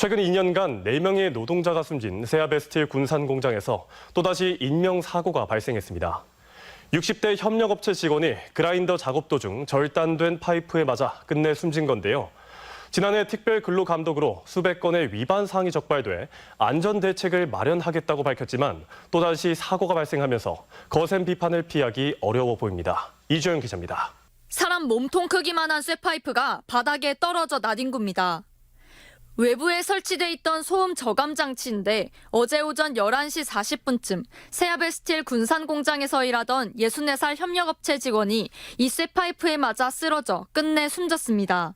최근 2년간 4명의 노동자가 숨진 세아베스틸 군산 공장에서 또다시 인명사고가 발생했습니다. 60대 협력업체 직원이 그라인더 작업 도중 절단된 파이프에 맞아 끝내 숨진 건데요. 지난해 특별근로감독으로 수백 건의 위반 사항이 적발돼 안전대책을 마련하겠다고 밝혔지만 또다시 사고가 발생하면서 거센 비판을 피하기 어려워 보입니다. 이주연 기자입니다. 사람 몸통 크기만한 쇠파이프가 바닥에 떨어져 나뒹굽니다. 외부에 설치돼 있던 소음 저감 장치인데 어제 오전 11시 40분쯤 세아베스틸 군산 공장에서 일하던 64살 협력업체 직원이 이 쇠파이프에 맞아 쓰러져 끝내 숨졌습니다.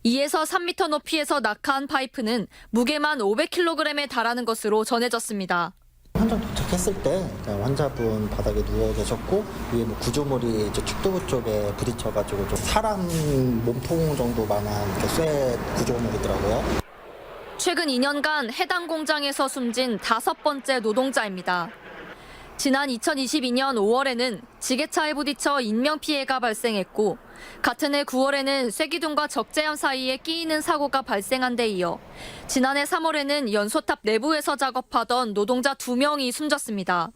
2에서 3m 높이에서 낙하한 파이프는 무게만 500kg에 달하는 것으로 전해졌습니다. 현장 도착했을 때 환자분 바닥에 누워 계셨고 위에 구조물이 이제 축두부 쪽에 부딪혀가지고 좀 사람 몸통 정도만한 쇠 구조물이더라고요. 최근 2년간 해당 공장에서 숨진 5번째 노동자입니다. 지난 2022년 5월에는 지게차에 부딪혀 인명피해가 발생했고 같은 해 9월에는 쇠기둥과 적재함 사이에 끼이는 사고가 발생한 데 이어 지난해 3월에는 연소탑 내부에서 작업하던 노동자 2명이 숨졌습니다.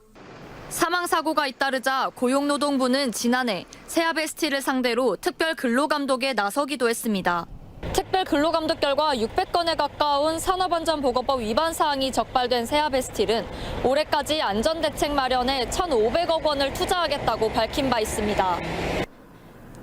사망사고가 잇따르자 고용노동부는 지난해 세아베스틸을 상대로 특별근로감독에 나서기도 했습니다. 특별근로감독 결과 600건에 가까운 산업안전보건법 위반 사항이 적발된 세아베스틸은 올해까지 안전대책 마련에 1,500억 원을 투자하겠다고 밝힌 바 있습니다.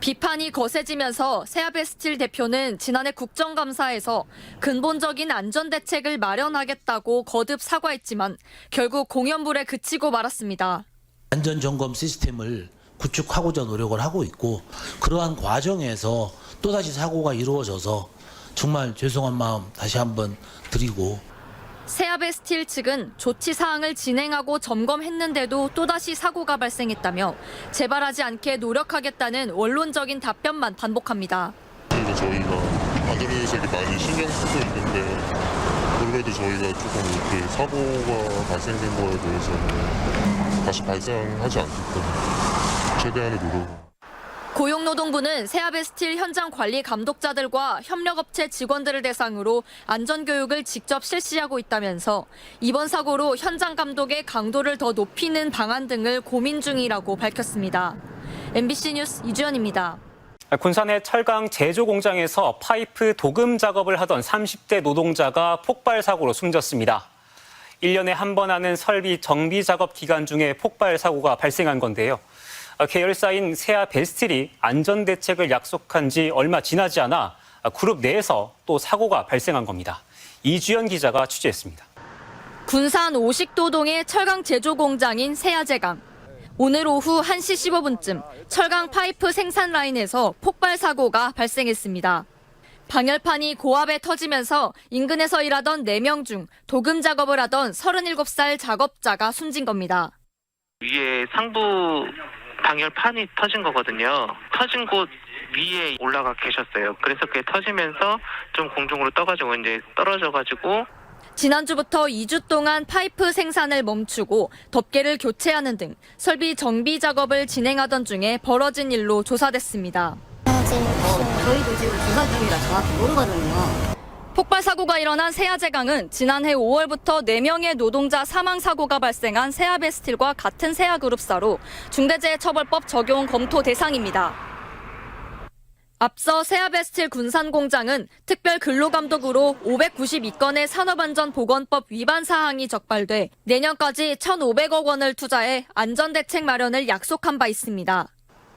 비판이 거세지면서 세아베스틸 대표는 지난해 국정감사에서 근본적인 안전대책을 마련하겠다고 거듭 사과했지만 결국 공연불에 그치고 말았습니다. 안전점검 시스템을 구축하고자 노력을 하고 있고 그러한 과정에서 또다시 사고가 이루어져서 정말 죄송한 마음 다시 한번 드리고 세아베스틸 측은 조치 사항을 진행하고 점검했는데도 또다시 사고가 발생했다며 재발하지 않게 노력하겠다는 원론적인 답변만 반복합니다. 그리고 저희가 안전대책에 많이 신경 쓰고 있는데 그래도 저희가 조금 이렇게 사고가 발생된 거에 대해서는 다시 발생하지 않게끔 최대한의 노력. 고용노동부는 세아베스틸 현장 관리 감독자들과 협력업체 직원들을 대상으로 안전교육을 직접 실시하고 있다면서 이번 사고로 현장 감독의 강도를 더 높이는 방안 등을 고민 중이라고 밝혔습니다. MBC 뉴스 이주연입니다. 군산의 철강 제조 공장에서 파이프 도금 작업을 하던 30대 노동자가 폭발 사고로 숨졌습니다. 1년에 한 번 하는 설비 정비 작업 기간 중에 폭발 사고가 발생한 건데요. 계열사인 세아베스틸이 안전대책을 약속한 지 얼마 지나지 않아 그룹 내에서 또 사고가 발생한 겁니다. 이주연 기자가 취재했습니다. 군산 오식도동의 철강 제조 공장인 세아제강. 오늘 오후 1시 15분쯤 철강 파이프 생산 라인에서 폭발 사고가 발생했습니다. 방열판이 고압에 터지면서 인근에서 일하던 4명 중 도금 작업을 하던 37살 작업자가 숨진 겁니다. 위에 상부 방열판이 터진 거거든요. 터진 곳 위에 올라가 계셨어요. 그래서 그게 터지면서 좀 공중으로 떠가지고 이제 떨어져가지고 지난주부터 2주 동안 파이프 생산을 멈추고 덮개를 교체하는 등 설비 정비 작업을 진행하던 중에 벌어진 일로 조사됐습니다. 저희도 지금 조사 중이라 정확히 모르거든요. 폭발 사고가 일어난 세아제강은 지난해 5월부터 4명의 노동자 사망 사고가 발생한 세아베스틸과 같은 세아그룹사로 중대재해처벌법 적용 검토 대상입니다. 앞서 세아베스틸 군산 공장은 특별근로감독으로 592건의 산업안전보건법 위반 사항이 적발돼 내년까지 1,500억 원을 투자해 안전대책 마련을 약속한 바 있습니다.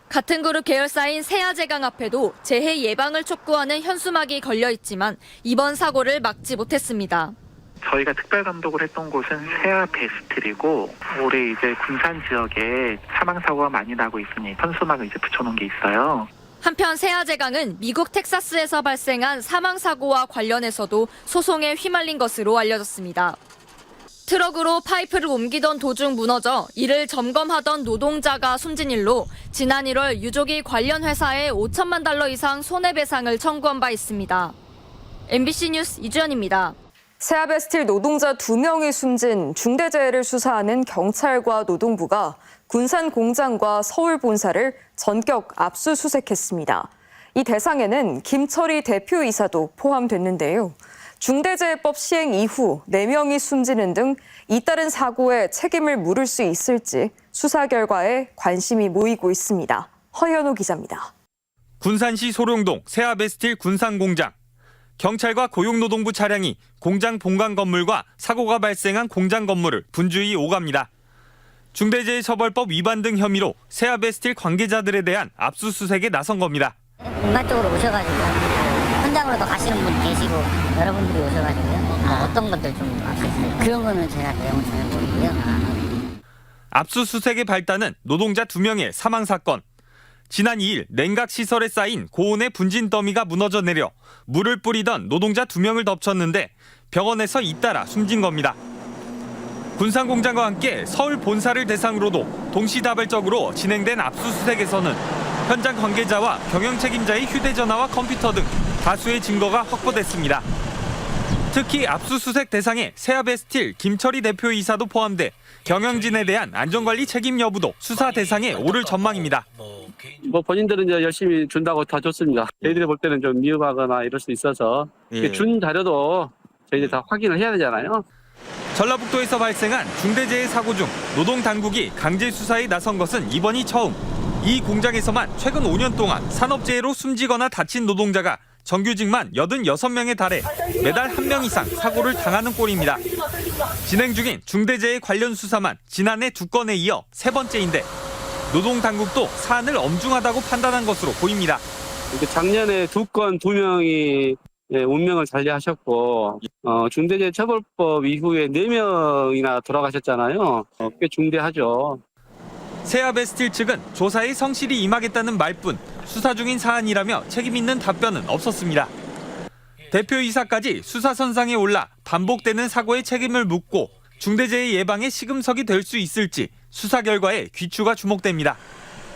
같은 그룹 계열사인 세아제강 앞에도 재해 예방을 촉구하는 현수막이 걸려 있지만 이번 사고를 막지 못했습니다. 저희가 특별 감독을 했던 곳은 세아베스틸이고 올해 이제 군산 지역에 사망 사고가 많이 나고 있으니 현수막을 이제 붙여놓은 게 있어요. 한편 세아제강은 미국 텍사스에서 발생한 사망 사고와 관련해서도 소송에 휘말린 것으로 알려졌습니다. 트럭으로 파이프를 옮기던 도중 무너져 이를 점검하던 노동자가 숨진 일로 지난 1월 유족이 관련 회사에 5천만 달러 이상 손해배상을 청구한 바 있습니다. MBC 뉴스 이주연입니다. 세아베스틸 노동자 2명이 숨진 중대재해를 수사하는 경찰과 노동부가 군산 공장과 서울 본사를 전격 압수수색했습니다. 이 대상에는 김철희 대표이사도 포함됐는데요. 중대재해법 시행 이후 4명이 숨지는 등 잇따른 사고에 책임을 물을 수 있을지 수사 결과에 관심이 모이고 있습니다. 허현우 기자입니다. 군산시 소룡동 세아베스틸 군산공장. 경찰과 고용노동부 차량이 공장 본관 건물과 사고가 발생한 공장 건물을 분주히 오갑니다. 중대재해처벌법 위반 등 혐의로 세아베스틸 관계자들에 대한 압수수색에 나선 겁니다. 공간 쪽으로 오셔가지고 현장으로도 가시는 분 계시고 여러분들이 오셔가지고요. 어떤 것들 좀 아셨어요? 그런 거는 제가 내용을 전혀 모르고요. 압수수색의 발단은 노동자 2명의 사망 사건. 지난 2일 냉각시설에 쌓인 고온의 분진 더미가 무너져 내려 물을 뿌리던 노동자 2명을 덮쳤는데 병원에서 잇따라 숨진 겁니다. 군산공장과 함께 서울 본사를 대상으로도 동시다발적으로 진행된 압수수색에서는 현장 관계자와 경영 책임자의 휴대전화와 컴퓨터 등 다수의 증거가 확보됐습니다. 특히 압수수색 대상에 세아베스틸 김철희 대표이사도 포함돼 경영진에 대한 안전관리 책임 여부도 수사 대상에 오를 전망입니다. 본인들은 이제 열심히 준다고 다 줬습니다. 저희들이 볼 때는 좀 미흡하거나 이럴 수 있어서 준 자료도 저희들이 다 확인을 해야 되잖아요. 전라북도에서 발생한 중대재해 사고 중 노동당국이 강제 수사에 나선 것은 이번이 처음. 이 공장에서만 최근 5년 동안 산업재해로 숨지거나 다친 노동자가 정규직만 86명에 달해 매달 1명 이상 사고를 당하는 꼴입니다. 진행 중인 중대재해 관련 수사만 지난해 2건에 이어 3번째인데 노동당국도 사안을 엄중하다고 판단한 것으로 보입니다. 작년에 2건 2명이 운명을 달리하셨고 중대재해처벌법 이후에 4명이나 돌아가셨잖아요. 꽤 중대하죠. 세아베스틸 측은 조사에 성실히 임하겠다는 말뿐 수사 중인 사안이라며 책임 있는 답변은 없었습니다. 대표이사까지 수사선상에 올라 반복되는 사고의 책임을 묻고 중대재해 예방의 시금석이 될 수 있을지 수사 결과에 귀추가 주목됩니다.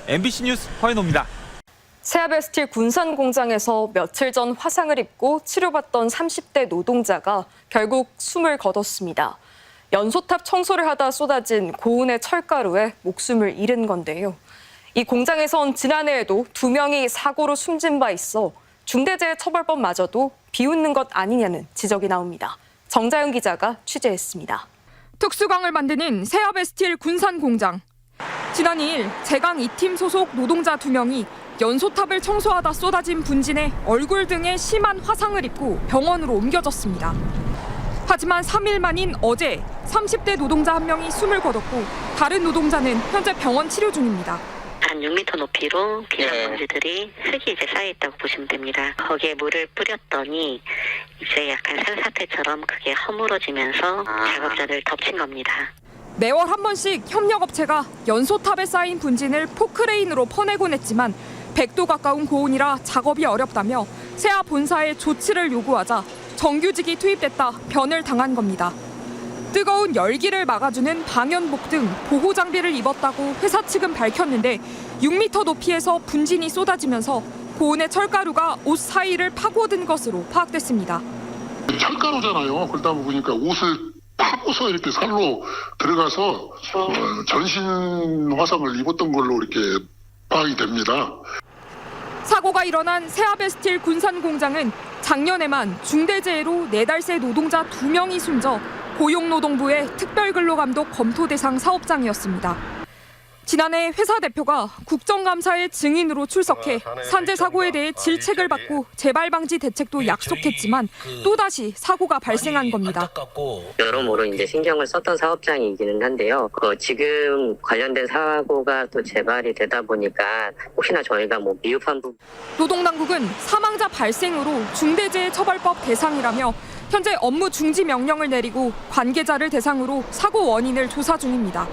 MBC 뉴스 허연호입니다. 세아베스틸 군산 공장에서 며칠 전 화상을 입고 치료받던 30대 노동자가 결국 숨을 거뒀습니다. 연소탑 청소를 하다 쏟아진 고온의 철가루에 목숨을 잃은 건데요. 이 공장에선 지난해에도 2명이 사고로 숨진 바 있어 중대재해처벌법마저도 비웃는 것 아니냐는 지적이 나옵니다. 정자연 기자가 취재했습니다. 특수강을 만드는 세아베스틸 군산 공장. 지난 2일 제강 2팀 소속 노동자 2명이 연소탑을 청소하다 쏟아진 분진에 얼굴 등에 심한 화상을 입고 병원으로 옮겨졌습니다. 하지만 3일 만인 어제 30대 노동자 1명이 숨을 거뒀고 다른 노동자는 현재 병원 치료 중입니다. 한 6m 높이로 비닐봉지들이 흙이 이제 쌓여있다고 보시면 됩니다. 거기에 물을 뿌렸더니 이제 약간 산사태처럼 그게 허물어지면서 작업자를 덮친 겁니다. 매월 한 번씩 협력업체가 연소탑에 쌓인 분진을 포크레인으로 퍼내곤 했지만 100도 가까운 고온이라 작업이 어렵다며 세아 본사에 조치를 요구하자 정규직이 투입됐다 변을 당한 겁니다. 뜨거운 열기를 막아주는 방연복 등 보호 장비를 입었다고 회사 측은 밝혔는데 6m 높이에서 분진이 쏟아지면서 고온의 철가루가 옷 사이를 파고든 것으로 파악됐습니다. 철가루잖아요. 그러다 보니까 옷을 파고서 이렇게 살로 들어가서 전신 화상을 입었던 걸로 이렇게 파악이 됩니다. 사고가 일어난 세아베스틸 군산 공장은 작년에만 중대재해로 4달 새 노동자 2명이 숨져 고용노동부의 특별근로감독 검토 대상 사업장이었습니다. 지난해 회사 대표가 국정감사의 증인으로 출석해 산재 사고에 대해 질책을 받고 재발 방지 대책도 약속했지만 또다시 사고가 발생한 겁니다. 여러모로 이제 신경을 썼던 사업장이기는 한데요. 지금 관련된 사고가 또 재발이 되다 보니까 혹시나 저희가 미흡한 부분. 노동당국은 사망자 발생으로 중대재해처벌법 대상이라며 현재 업무 중지 명령을 내리고 관계자를 대상으로 사고 원인을 조사 중입니다.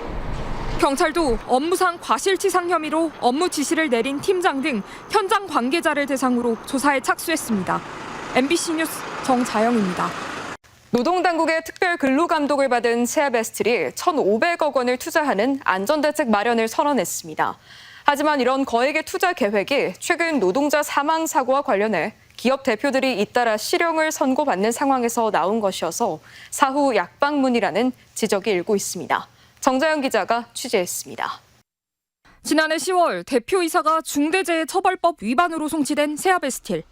경찰도 업무상 과실치상 혐의로 업무 지시를 내린 팀장 등 현장 관계자를 대상으로 조사에 착수했습니다. MBC 뉴스 정자영입니다. 노동당국의 특별근로감독을 받은 세아베스틸이 1,500억 원을 투자하는 안전대책 마련을 선언했습니다. 하지만 이런 거액의 투자 계획이 최근 노동자 사망 사고와 관련해 기업 대표들이 잇따라 실형을 선고받는 상황에서 나온 것이어서 사후 약방문이라는 지적이 일고 있습니다. 정자연 기자가 취재했습니다. 지난해 10월 대표이사가 중대재해처벌법 위반으로 송치된 세아베스틸.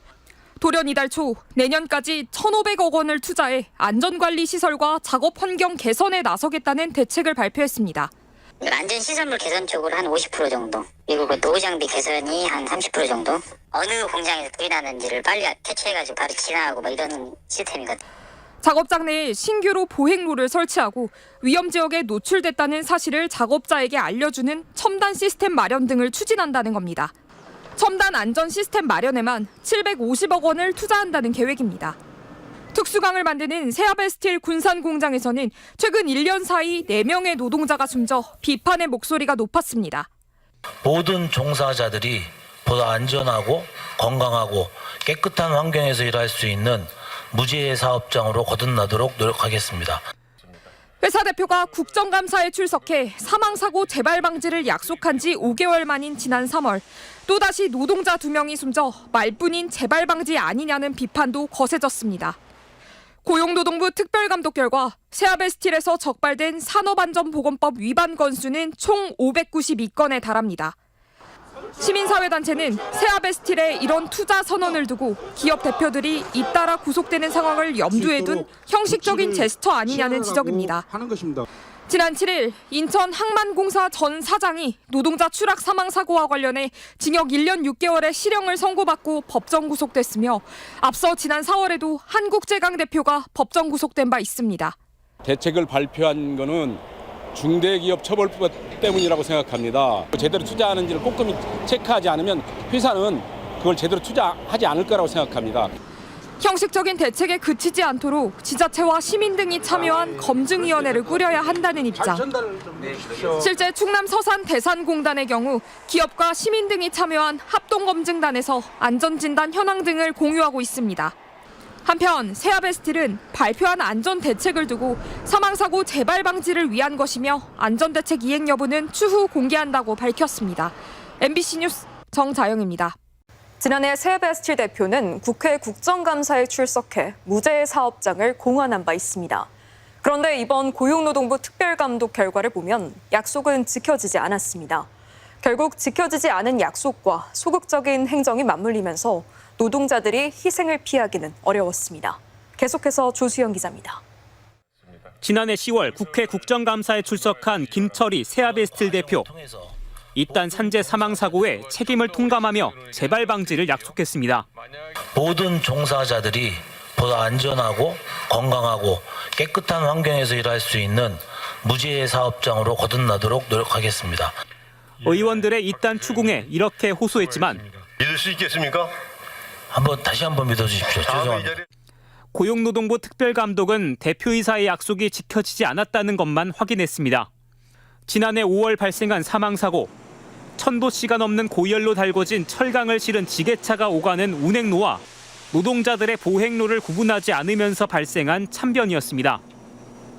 돌연 이달 초 내년까지 1,500억 원을 투자해 안전관리 시설과 작업 환경 개선에 나서겠다는 대책을 발표했습니다. 안전시설물 개선 쪽으로 한 50% 정도, 그리고 그 노후장비 개선이 한 30% 정도, 어느 공장에서 불이 나는지를 빨리 캐치해가지고 바로 진화하고 뭐 이런 시스템이거든요. 작업장 내에 신규로 보행로를 설치하고 위험 지역에 노출됐다는 사실을 작업자에게 알려주는 첨단 시스템 마련 등을 추진한다는 겁니다. 첨단 안전 시스템 마련에만 750억 원을 투자한다는 계획입니다. 특수강을 만드는 세아베스틸 군산 공장에서는 최근 1년 사이 4명의 노동자가 숨져 비판의 목소리가 높았습니다. 모든 종사자들이 보다 안전하고 건강하고 깨끗한 환경에서 일할 수 있는 무죄의 사업장으로 거듭나도록 노력하겠습니다. 회사 대표가 국정감사에 출석해 사망사고 재발 방지를 약속한 지 5개월 만인 지난 3월 또다시 노동자 2명이 숨져 말뿐인 재발 방지 아니냐는 비판도 거세졌습니다. 고용노동부 특별감독 결과 세아베스틸에서 적발된 산업안전보건법 위반 건수는 총 592건에 달합니다. 시민사회단체는 세아베스틸에 이런 투자 선언을 두고 기업 대표들이 잇따라 구속되는 상황을 염두에 둔 형식적인 제스처 아니냐는 지적입니다. 지난 7일 인천 항만공사 전 사장이 노동자 추락 사망 사고와 관련해 징역 1년 6개월의 실형을 선고받고 법정 구속됐으며 앞서 지난 4월에도 한국제강 대표가 법정 구속된 바 있습니다. 대책을 발표한 거는 중대기업 처벌법 때문이라고 생각합니다. 제대로 투자하는지를 꼼꼼히 체크하지 않으면 회사는 그걸 제대로 투자하지 않을 거라고 생각합니다. 형식적인 대책에 그치지 않도록 지자체와 시민 등이 참여한 검증위원회를 꾸려야 한다는 입장. 실제 충남 서산 대산공단의 경우 기업과 시민 등이 참여한 합동검증단에서 안전진단 현황 등을 공유하고 있습니다. 한편 세아베스틸은 발표한 안전대책을 두고 사망사고 재발 방지를 위한 것이며 안전대책 이행 여부는 추후 공개한다고 밝혔습니다. MBC 뉴스 정자영입니다. 지난해 세아베스틸 대표는 국회 국정감사에 출석해 무죄의 사업장을 공언한 바 있습니다. 그런데 이번 고용노동부 특별감독 결과를 보면 약속은 지켜지지 않았습니다. 결국 지켜지지 않은 약속과 소극적인 행정이 맞물리면서 노동자들이 희생을 피하기는 어려웠습니다. 계속해서 조수영 기자입니다. 지난해 10월 국회 국정감사에 출석한 김철희 세아베스틸 대표. 이딴 산재 사망 사고에 책임을 통감하며 재발 방지를 약속했습니다. 모든 종사자들이 보다 안전하고 건강하고 깨끗한 환경에서 일할 수 있는 무죄의 사업장으로 거듭나도록 노력하겠습니다. 의원들의 이딴 추궁에 이렇게 호소했지만 믿을 수 있겠습니까? 다시 한번 믿어주십시오. 죄송합니다. 고용노동부 특별감독은 대표이사의 약속이 지켜지지 않았다는 것만 확인했습니다. 지난해 5월 발생한 사망 사고. 1,000도씨가 넘는 고열로 달궈진 철강을 실은 지게차가 오가는 운행로와 노동자들의 보행로를 구분하지 않으면서 발생한 참변이었습니다.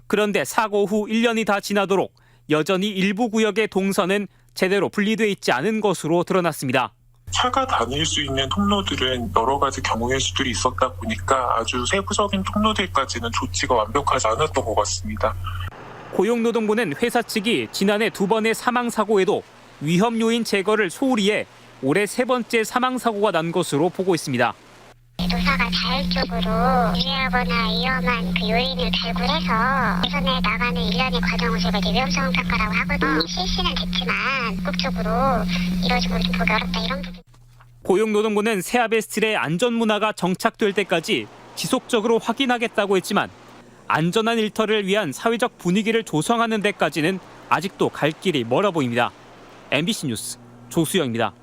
그런데 사고 후 1년이 다 지나도록 여전히 일부 구역의 동선은 제대로 분리돼 있지 않은 것으로 드러났습니다. 차가 다닐 수 있는 통로들은 여러 가지 경우의 수들이 있었다 보니까 아주 세부적인 통로들까지는 조치가 완벽하지 않았던 것 같습니다. 고용노동부는 회사 측이 지난해 2번의 사망 사고에도 위험 요인 제거를 소홀히 해 올해 3번째 사망 사고가 난 것으로 보고 있습니다. 노사가 자율적으로 유해하거나 위험한 그 요인을 발굴해서 개선해 나가는 일련의 과정을 저희가 위험성 평가라고 하거든요. 실시는 됐지만 적극적으로 이루어지고 좀 보기 어렵다 이런 부분. 고용노동부는 세아베스틸의 안전 문화가 정착될 때까지 지속적으로 확인하겠다고 했지만 안전한 일터를 위한 사회적 분위기를 조성하는 데까지는 아직도 갈 길이 멀어 보입니다. MBC 뉴스 조수영입니다.